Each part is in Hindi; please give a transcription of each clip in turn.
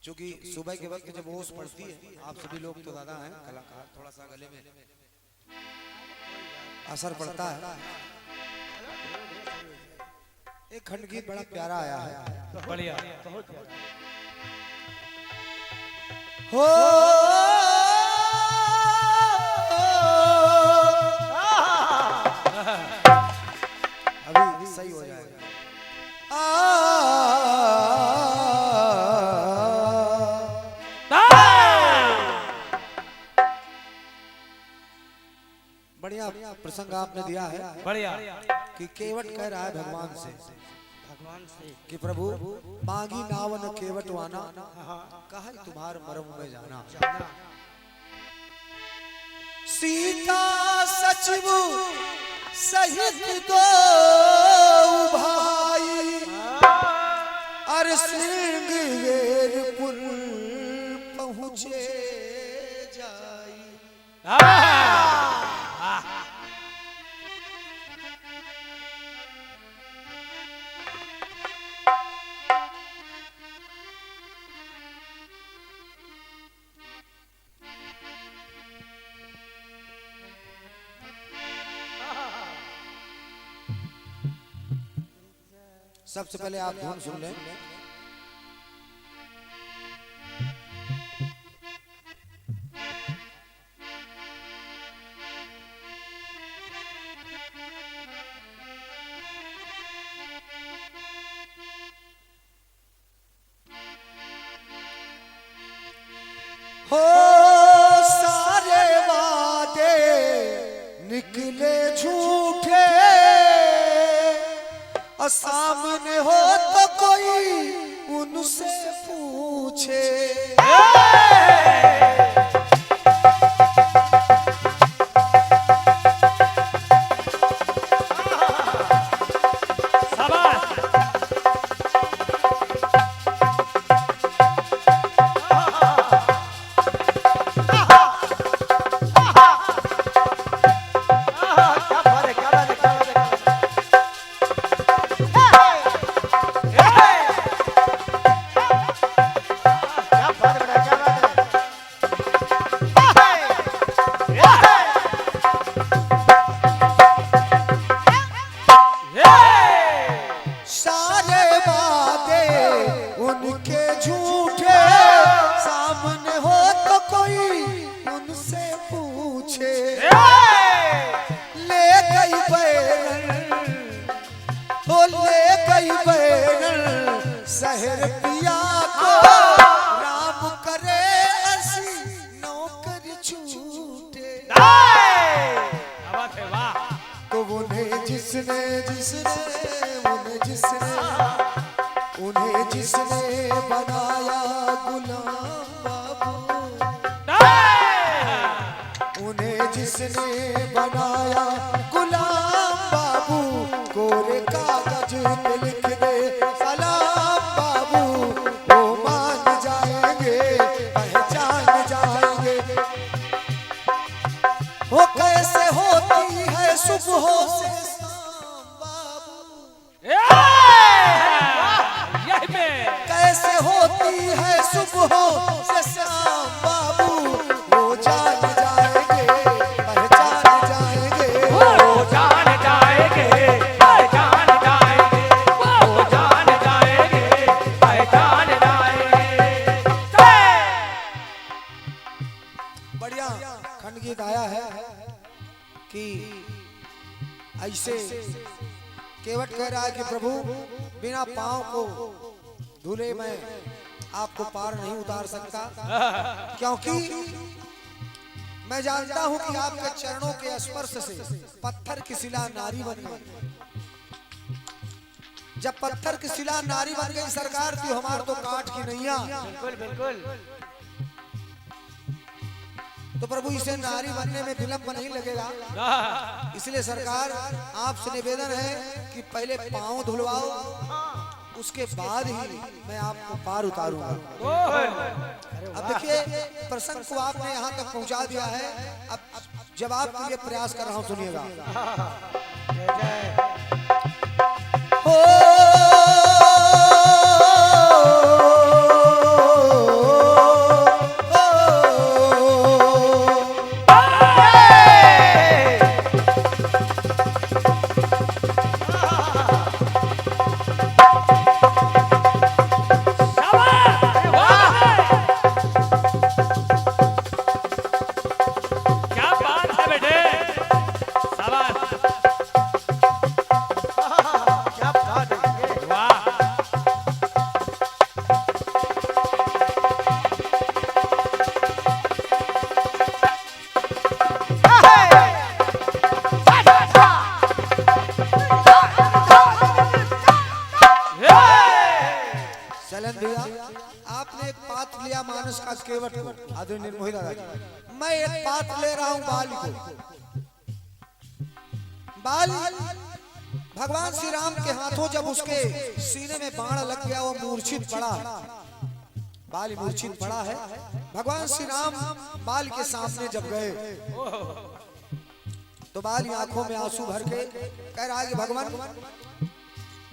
क्योंकि सुबह के वक्त जब ओस पड़ती है, आप सभी लोग तो दादा हैं कलाकार, थोड़ा सा गले में असर पड़ता है। एक खंड गीत बड़ा प्यारा आया है, बढ़िया हो अभी सही हो जाएगा। बढ़िया प्रसंग आपने दिया है, बढ़िया कि केवट कह रहा है भगवान से कि प्रभु मांगी नावन केवट वाना, कहा तुम्हार मरम में जाना। सीता सचिव सहित दो भाई अर श्रृंगेरपुर पहुँचे जाई। सबसे पहले आप धुन सुन लें। हो सारे वादे निकले झूठे, और सामने हो तो कोई उनसे पूछे। शहर पिया को राम करे ऐसी नौकरी छूटे। तो उन्हें जिसने बनाया गुलाम बाबू, उन्हें जिसने बनाया गुलाम बाबू, कोरे कागज पे लिख दे सलाम बाबू, वो मान जाएंगे पहचान जाएंगे। वो कैसे होती है सुबह से शाम बाबू, कैसे होती है सुबह से शाम बाबू, वो जान जाएंगे पहचान जाएंगे, वो जान जाएंगे पहचान जाएंगे, वो जान जाएंगे पहचान जाएंगे। बढ़िया खंड गीत आया है कि ऐसे केवट कह रहा है कि प्रभु बिना पांव को धूले में आपको पार नहीं उतार सकता, क्योंकि मैं जानता हूं कि आपके चरणों के स्पर्श से पत्थर की शिला नारी बन गई। जब पत्थर की शिला नारी बन गई सरकार थी, हमार तो काठ की नैया। बिल्कुल बिल्कुल। तो प्रभु इसे नारी बनने में विलंब नहीं लगेगा, इसलिए सरकार आपसे निवेदन है कि पहले पांव धुलवाओ, उसके बाद ही मैं आपको पार उतारूंगा। अब देखिए प्रसंग को आपने यहाँ तक पहुँचा दिया है, अब जवाब के लिए प्रयास कर रहा हूँ, सुनिएगा। हो चलन भैया, आपने एक पात्र लिया मानस का केवट को, आदरणीय निर्मोही दादाजी। मैं एक पात्र ले रहा हूं बाली को। बाली भगवान श्री राम के हाथों जब उसके सीने में बाण लग गया, वो मूर्छित पड़ा। बाली मूर्छित पड़ा है। भगवान श्री राम बाल के सामने जब गए तो बाली आंखों में आंसू भर के कह रहा है कि भगवान,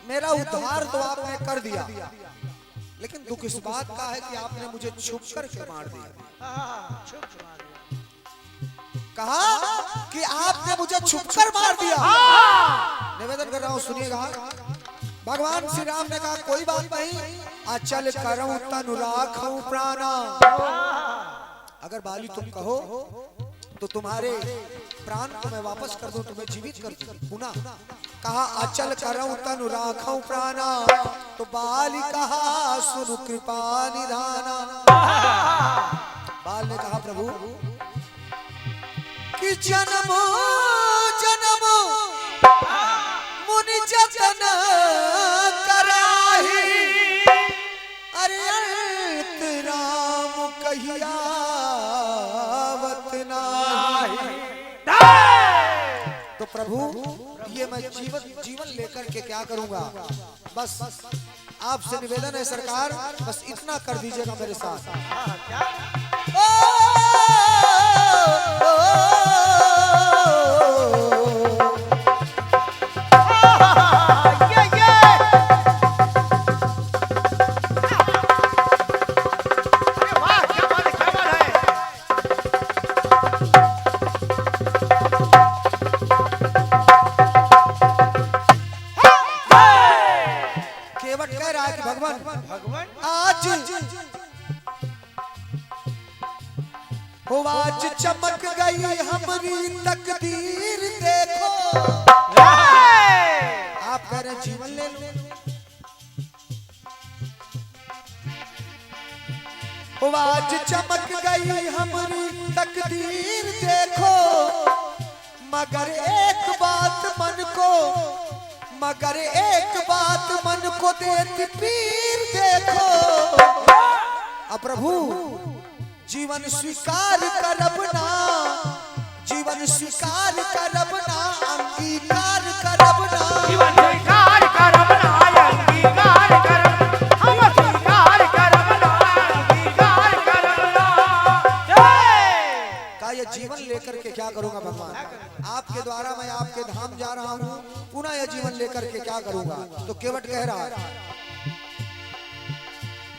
मेरा उद्धार तो आपने कर दिया, लेकिन दुख इस बात का है कि आपने मुझे छुप करके मार दिया। कहा कि आपने मुझे छुपकर मार दिया। निवेदन कर रहा हूं, सुनिएगा। भगवान श्री राम ने कहा कोई बात नहीं, अचल करऊं तनु राखूं प्राणा। अगर बाली तुम कहो तो तुम्हारे प्राण को मैं वापस कर दूं, तुम्हें जीवित कर दूं। पुनः कहा अचल करऊं तनु राखूं प्राणा। तो बाली कहा सुनु कृपा निधाना। बाल ने कहा प्रभु कि जन्मो जन्मो मुनि जतन कराही, अरे अंत राम कहियावत नाही। तो प्रभु ये मैं जीवन लेकर के क्या करूंगा? बस आपसे निवेदन है सरकार, बस इतना कर दीजिएगा मेरे साथ। आज चमक गई हमारी तकदीर देखो। आप कह रहे जीवन ले लो, आज चमक गई हमारी तकदीर देखो। मगर एक बात मन को देती पीर देखो। अब प्रभु जीवन स्वीकार करब ना, जीवन स्वीकार करब ना, अंगीकार करब ना। जीवन स्वीकार करब ना, अंगीकार करब, हम स्वीकार करब ना, अंगीकार करब ना। का ये जीवन लेकर के क्या करूंगा भगवान? आपके द्वारा मैं आपके धाम जा रहा हूँ, पुनः यह जीवन लेकर के क्या करूंगा? तो केवट कह रहा है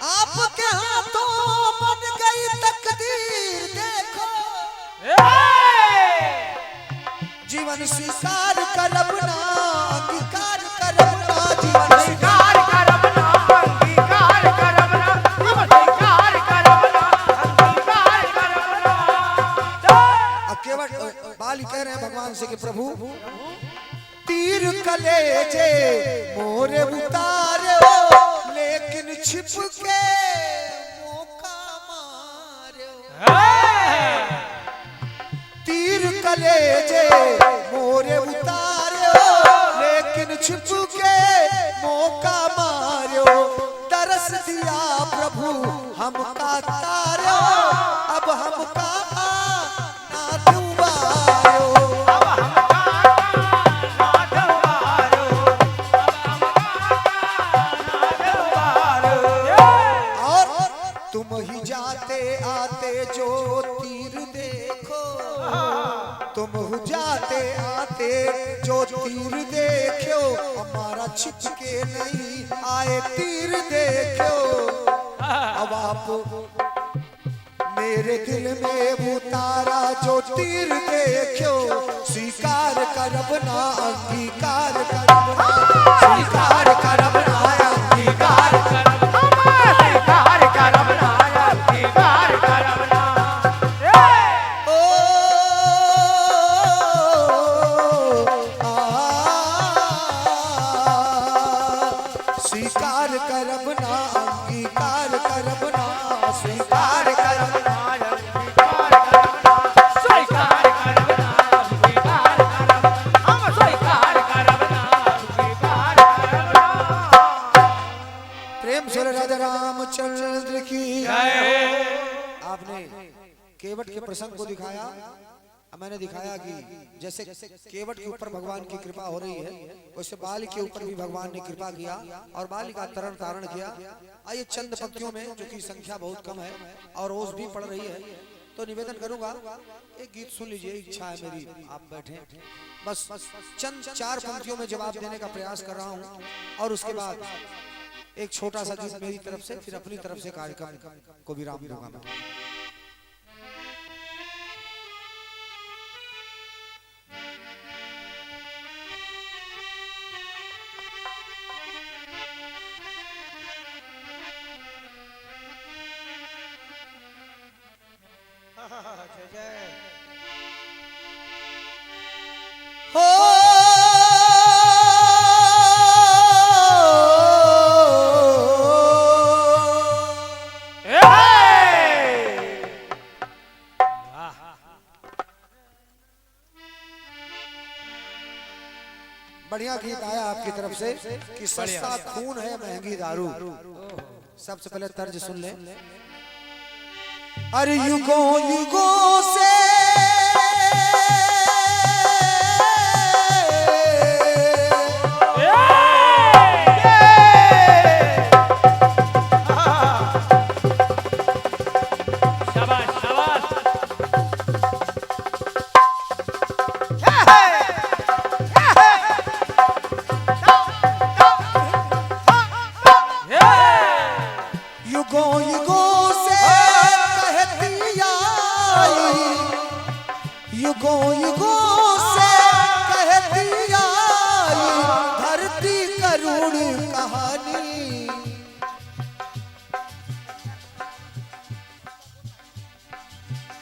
आपके हाथों बन गई तकदीर देखो। जीवन स्वीकार करब ना, अंगीकार करब ना। जीवन स्वीकार करब ना, अंगीकार करब ना, हम स्वीकार करब ना, अंगीकार करब ना। अब केवट बाली कह रहे हैं भगवान से कि प्रभु तीर कलेजे मोरे उतारे, लेकिन छिप के मौका मारे। तीर कलेजे मोरे उतारे, लेकिन छिप के मौका मारो। तरस दिया प्रभु हमका तारो, अब हमका ना दुबारो। तुम ही जाते आते जो तीर देखो, तुम ही जाते आते जो तीर देखो। हमारा छिप के नहीं आए तीर देखो। अब आप मेरे दिल में उतारा जो तीर देखो। स्वीकार करब ना, अंगीकार करब ना, स्वीकार करब ना, अंगीकार करब। स्वीकार करब ना, अंगीकार करब ना, स्वीकार करब ना, स्वीकार करब ना, स्वीकार करब ना, स्वीकार करब, हम स्वीकार करब ना, स्वीकार करब ना। प्रेम से राजा राम रामचंद्र की जय हो। आपने केवट के प्रसंग को दिखाया। मैंने दिखाया कि जैसे केवट के ऊपर भगवान की कृपा हो रही है, वैसे बाल के ऊपर भी भगवान ने कृपा किया और बाल का तरण तारण किया। आइए चंद पंक्तियों में, जो कि संख्या बहुत कम है और रोज भी पढ़ रही है, तो निवेदन करूंगा एक गीत सुन लीजिए। इच्छा है मेरी आप बैठे, बस चंद 4 पंक्तियों में जवाब देने का प्रयास कर रहा हूं और उसके बाद एक छोटा सा गीत मेरी तरफ से, फिर अपनी तरफ से कार्यक्रम को विराम दूंगा मैं। जय जय हो बढ़िया गीत आया आपकी तरफ से कि सस्ता खून है महंगी दारू। सबसे पहले तर्ज सुन ले। अरे युगों युगों से युगों युगों से कहती आई, युगों युगों से कहती आई धरती करुण कहानी।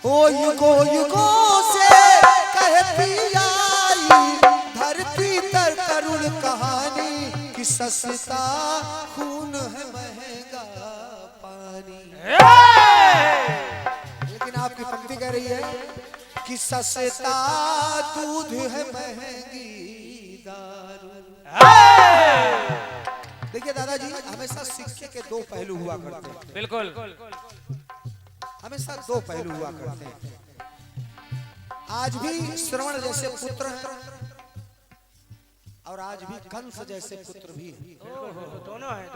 ओ युगों युगों से कहती आई धरती तर करुण कहानी कि सस्ता खून है महंगा पानी। लेकिन आपकी पंक्ति कह रही है कि सस्ता दूध है महंगी दारू। देखिए दादाजी, हमेशा सिक्के के 2 पहलू हुआ करते हैं। बिल्कुल हमेशा 2 पहलू हुआ करते हैं। आज भी श्रवण जैसे पुत्र हैं और आज भी कंस जैसे पुत्र भी हैं। दोनों है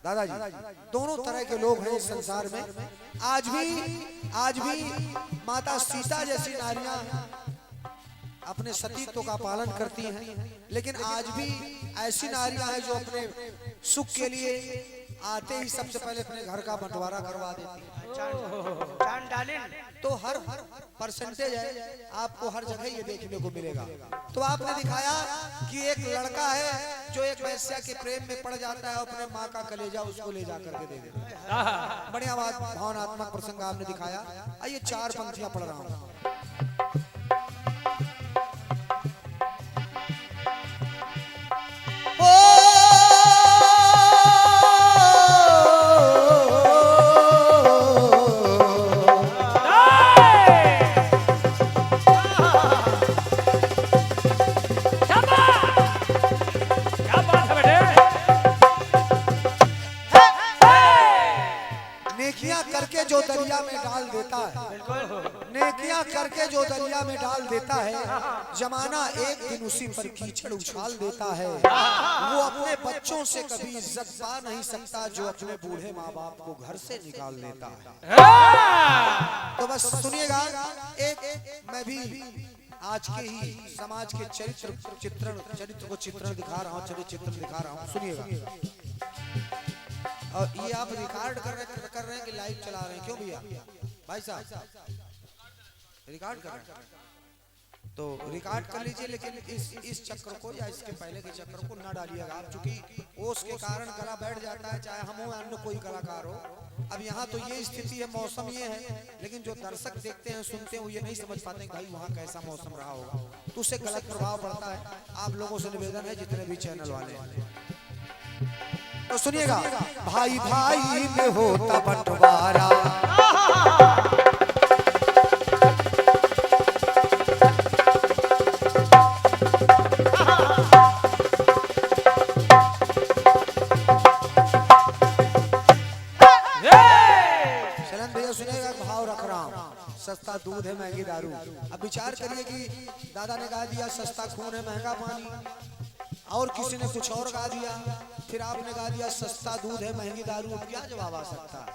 दादाजी, दोनों तरह के लोग हैं इस संसार में। आज भी माता सीता जैसी नारियां अपने सतीत्व का पालन करती हैं, लेकिन आज भी ऐसी नारियां हैं जो अपने सुख के लिए आते ही सबसे पहले अपने घर का बंटवारा करवा देती हैं। जान डाले तो हर परसेंटेज है, आपको हर जगह ये देखने को मिलेगा। तो आपने दिखाया कि एक लड़का है जो एक वैश्या के प्रेम में पड़ जाता है, अपने माँ का कलेजा उसको ले जाकर के दे देता है। बढ़िया बात, भावनात्मक प्रसंग आपने दिखाया। आइए 4 पंक्तियां पढ़ रहा हूँ। नेकियां करके जो दरिया में डाल देता है, नेकियां करके जो दरिया में डाल देता है, जमाना एक दिन उसी पर कीचड़ उछाल देता है। वो अपने बच्चों से कभी इज्जत पा नहीं सकता जो अपने बूढ़े माँ बाप को घर से निकाल देता है। तो बस सुनिएगा, एक मैं भी आज के ही समाज के चरित्र को चित्रण दिखा रहा हूँ, चित्रण दिखा रहा हूँ, सुनिएगा। और ये आप रिकॉर्ड कर रहे हैं कि लाइव चला रहे हैं? क्यों भैया भाई साहब, रिकॉर्ड कर रहे हैं तो रिकॉर्ड कर लीजिए, लेकिन इस चक्र को या इसके पहले के चक्र को ना डालिएगा आप, चूंकि ओस के कारण गला बैठ जाता है, चाहे हम हो अन्य कोई कलाकार हो। अब यहाँ तो ये स्थिति है, मौसम ये है, लेकिन जो दर्शक देखते हैं सुनते हैं वो ये नहीं समझ पाते भाई वहाँ कैसा मौसम रहा होगा, तो उससे गलत प्रभाव पड़ता है। आप लोगों से निवेदन है, जितने भी चैनल वाले हैं, तो सुनिएगा। भाई भाई में होता बंटवारा, सस्ता दूध है महंगी दारू। अब विचार करिए कि दादा ने गा दिया सस्ता खून है महंगा पानी, और किसी ने कुछ और गा दिया, फिर आपने गा दिया सस्ता दूध है महंगी दारू। क्या जवाब आ सकता?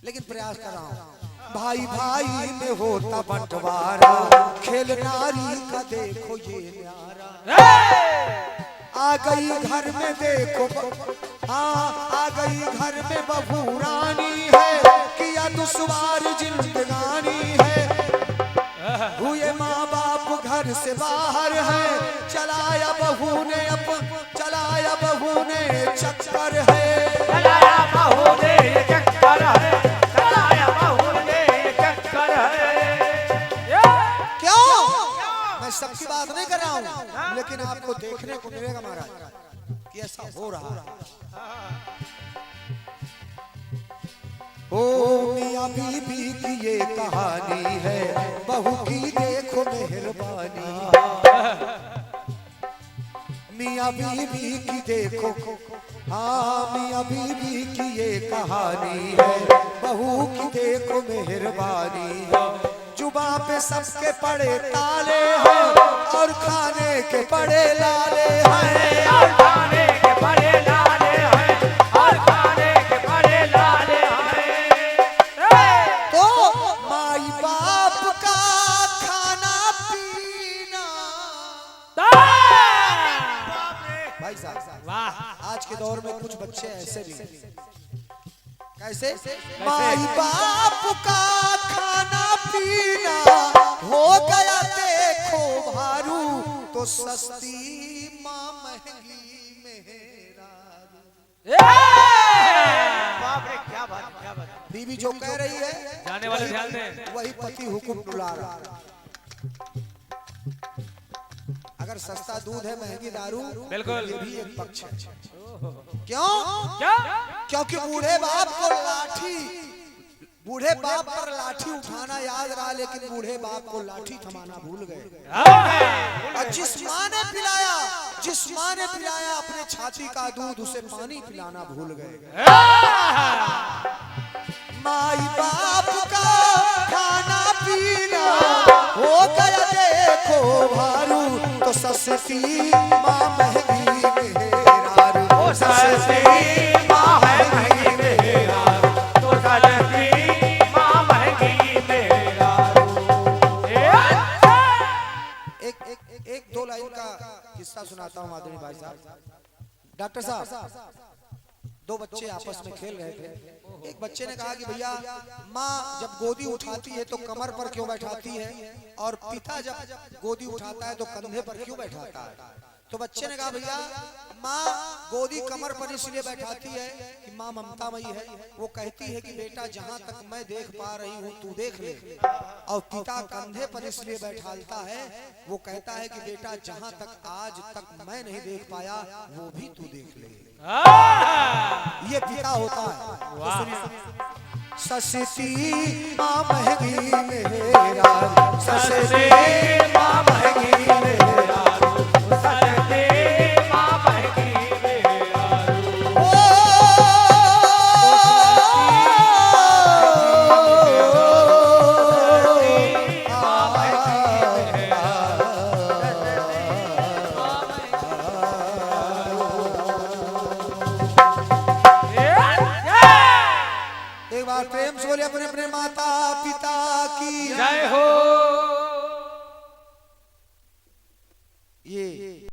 लेकिन प्रयास कर रहा हूं। भाई भाई में होता बंटवारा, खेल नारी का देखो ये न्यारा। आ गई घर में देखो, हाँ आ गई घर में बहू रानी है, किया दुश्वार जिंदगानी है। हुए माँ बाप घर से बाहर है, चलाया बहू ने चक्कर है, चलाया बहू ने चक्कर है, चलाया बहू ने चक्कर है। क्यों? मैं सबकी बात नहीं कर रहा हूँ, लेकिन आपको देखने को मिलेगा महाराज कि ऐसा हो रहा है। ओ मियाँ बीबी की ये कहानी है, बहू की देखो मेहरबानी। मियाँ बीबी की देखो, हाँ मियाँ बीबी की ये कहानी है, बहू की देखो मेहरबानी। जुबां पे सबके पड़े ताले हैं, और खाने के पड़े लाले हैं, और खाने के बड़े लाले हैं, और खाने के बड़े लाले हैं। तो माई बाप का खाना पीना। भाई साहब, वाह, आज के दौर में कुछ बच्चे ऐसे भी कैसे माई बाप का खाना पीना हो गया देखो भारू, तो सस्ती माँ महंगी मेहरारू। बाप रे, क्या बात, क्या बात। बीवी जो कह रही है जाने वाले ध्यान दें। वही पति हुक्म डुला रहा है। अगर सस्ता दूध है महंगी दारू, बिल्कुल। ये भी एक पक्ष है। क्यों? क्या? क्योंकि बूढ़े बाप पर लाठी उठाना याद रहा, लेकिन बूढ़े बाप को लाठी थमाना भूल गए। और जिस माँ ने पिलाया अपने छाती का दूध, उसे पानी पिलाना भूल गए। माई बाप का खाना पीना हो गया देखो भारू, तो सस्ती माँ महंगी मेहरारू। सस्ती माँ महंगी मेहरारू, तो सस्ती माँ महंगी मेहरारू। एक दो लाइन का किस्सा सुनाता हूँ आदरणीय भाई साहब। डॉक्टर साहब, दो बच्चे आपस में खेल रहे थे। एक बच्चे ने कहा कि भैया माँ जब गोदी उठाती है तो कमर पर क्यों बैठाती है, और पिता जब गोदी उठाता है तो कंधे पर क्यों बैठाता है? तो बच्चे ने कहा भैया माँ गोदी कमर पर इसलिए बैठाती है कि माँ ममतामयी है, वो कहती है कि बेटा जहाँ तक मैं देख पा रही हूँ तू देख ले। और पिता कंधे पर इसलिए बैठाता है, वो कहता है कि बेटा जहाँ तक आज तक मैं नहीं देख पाया वो भी तू देख ले। ये पिता होता है। तो सुनिए, सस्ती माँ महंगी मेहरारू, सस्ती माँ महंगी मेहरारू, सस्ती माँ महंगी मेहरारू। एक बार प्रेम से बोले अपने अपने माता पिता की जय हो।